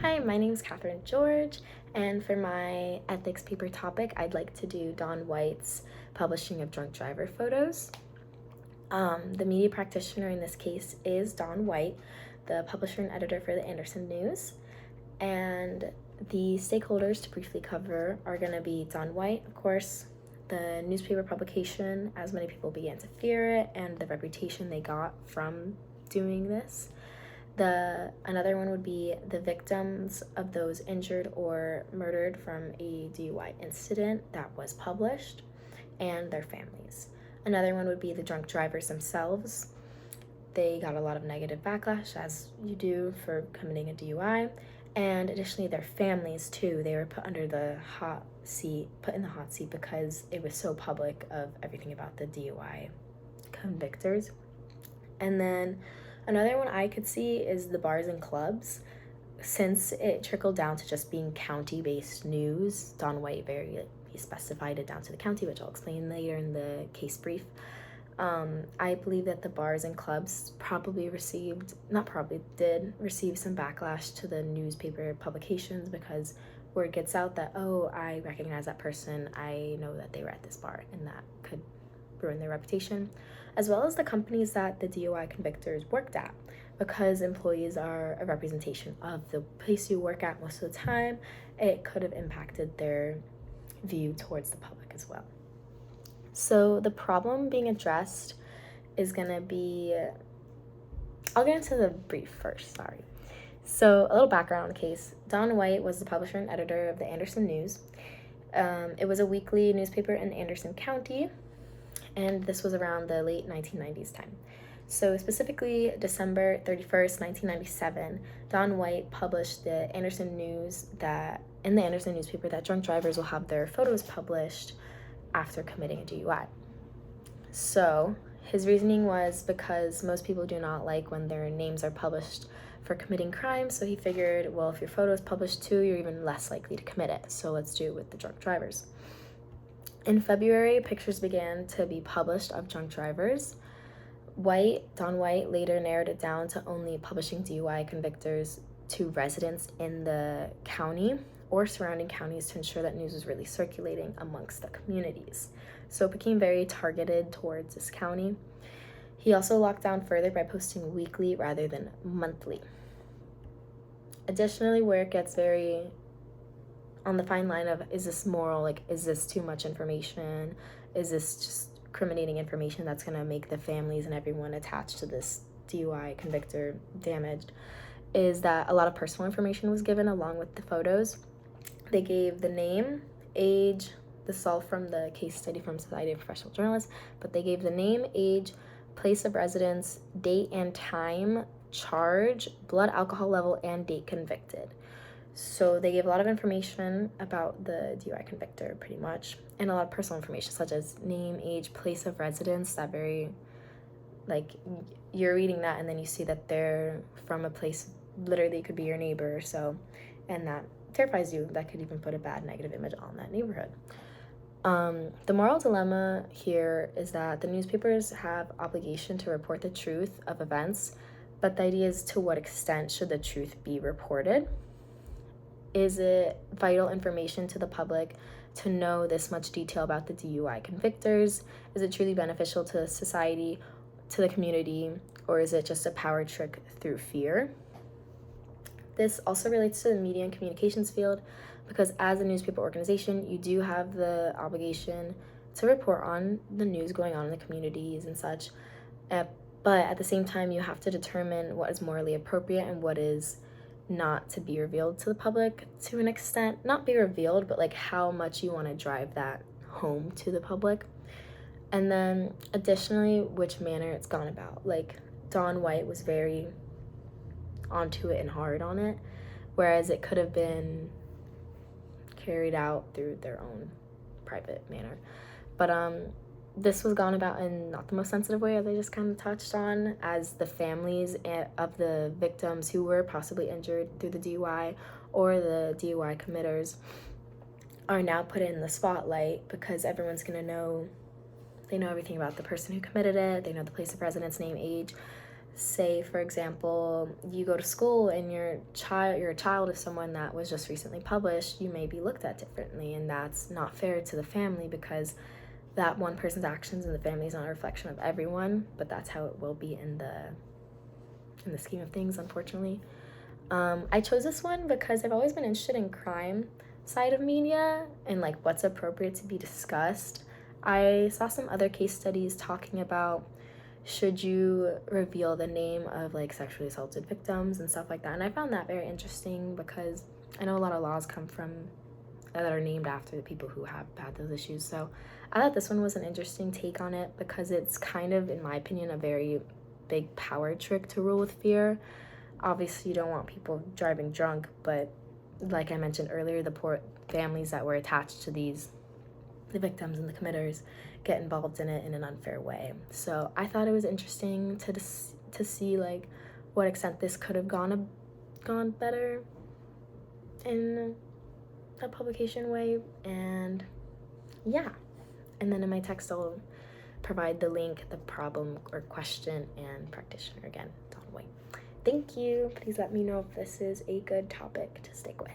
Hi, my name is Catherine George, and for my ethics paper topic, I'd like to do Dawn White's publishing of drunk driver photos. The media practitioner in this case is Dawn White, the publisher and editor for the Anderson News. And the stakeholders to briefly cover are going to be Dawn White, of course, the newspaper publication, as many people began to fear it, and the reputation they got from doing this. Another one would be the victims of those injured or murdered from a DUI incident that was published and their families. Another one would be the drunk drivers themselves. They got a lot of negative backlash, as you do for committing a DUI, and additionally their families too. They were put in the hot seat because it was so public of everything about the DUI convictors. And then another one I could see is the bars and clubs. Since it trickled down to just being county-based news, Dawn White very specified it down to the county, which I'll explain later in the case brief. I believe that the bars and clubs did receive some backlash to the newspaper publications because word gets out that, oh, I recognize that person, I know that they were at this bar, and that could ruin their reputation, as well as the companies that the DUI convictors worked at, because employees are a representation of the place you work at most of the time. It could have impacted their view towards the public as well. So the problem being addressed is going to be, I'll get into the brief first, sorry. So a little background on the case. Dawn White was the publisher and editor of the Anderson News. It was a weekly newspaper in Anderson County, and this was around the late 1990s time. So specifically December 31st, 1997, Dawn White published the Anderson News in the Anderson newspaper that drunk drivers will have their photos published after committing a DUI. So his reasoning was because most people do not like when their names are published for committing crimes, so he figured, well, if your photo is published too, you're even less likely to commit it, so let's do it with the drunk drivers. In February, pictures began to be published of drunk drivers. Dawn White later narrowed it down to only publishing DUI convictors to residents in the county or surrounding counties to ensure that news was really circulating amongst the communities. So it became very targeted towards this county. He also locked down further by posting weekly rather than monthly. Additionally, where it gets very on the fine line of, is this moral, like, is this too much information? Is this just incriminating information that's going to make the families and everyone attached to this DUI convictor damaged, is that a lot of personal information was given along with the photos. They gave the name, age, this is all from the case study from Society of Professional Journalists, but they gave the name, age, place of residence, date and time, charge, blood alcohol level, and date convicted. So they gave a lot of information about the DUI convictor, pretty much, and a lot of personal information, such as name, age, place of residence, that very, like, you're reading that and then you see that they're from a place, literally could be your neighbor, so, and that terrifies you. That could even put a bad negative image on that neighborhood. The moral dilemma here is that the newspapers have obligation to report the truth of events, but the idea is, to what extent should the truth be reported? Is it vital information to the public to know this much detail about the DUI convictors? Is it truly beneficial to society, to the community, or is it just a power trick through fear? This also relates to the media and communications field, because as a newspaper organization, you do have the obligation to report on the news going on in the communities and such, but at the same time, you have to determine what is morally appropriate and what is not to be revealed to the public, to an extent. Not be revealed, but like how much you want to drive that home to the public. And then additionally, which manner it's gone about. Like, Dawn White was very onto it and hard on it, whereas it could have been carried out through their own private manner. But this was gone about in not the most sensitive way, as I just kind of touched on, as the families of the victims who were possibly injured through the DUI or the DUI committers are now put in the spotlight, because everyone's going to know, they know everything about the person who committed it, they know the place of residence, name, age. say, for example, you go to school and you're a child of someone that was just recently published, you may be looked at differently, and that's not fair to the family, because that one person's actions in the family is not a reflection of everyone, but that's how it will be in the scheme of things, unfortunately. I chose this one because I've always been interested in crime side of media and like what's appropriate to be discussed. I saw some other case studies talking about, should you reveal the name of like sexually assaulted victims and stuff like that, and I found that very interesting because I know a lot of laws come from that are named after the people who have had those issues. So I thought this one was an interesting take on it, because it's kind of, in my opinion, a very big power trick to rule with fear. Obviously, you don't want people driving drunk, but like I mentioned earlier, the poor families that were attached to the victims and the committers, get involved in it in an unfair way. So I thought it was interesting to see like what extent this could have gone better in a publication way. And yeah, and then in my text I'll provide the link, the problem or question, and practitioner again, Dawn White. Thank you. Please let me know if this is a good topic to stick with.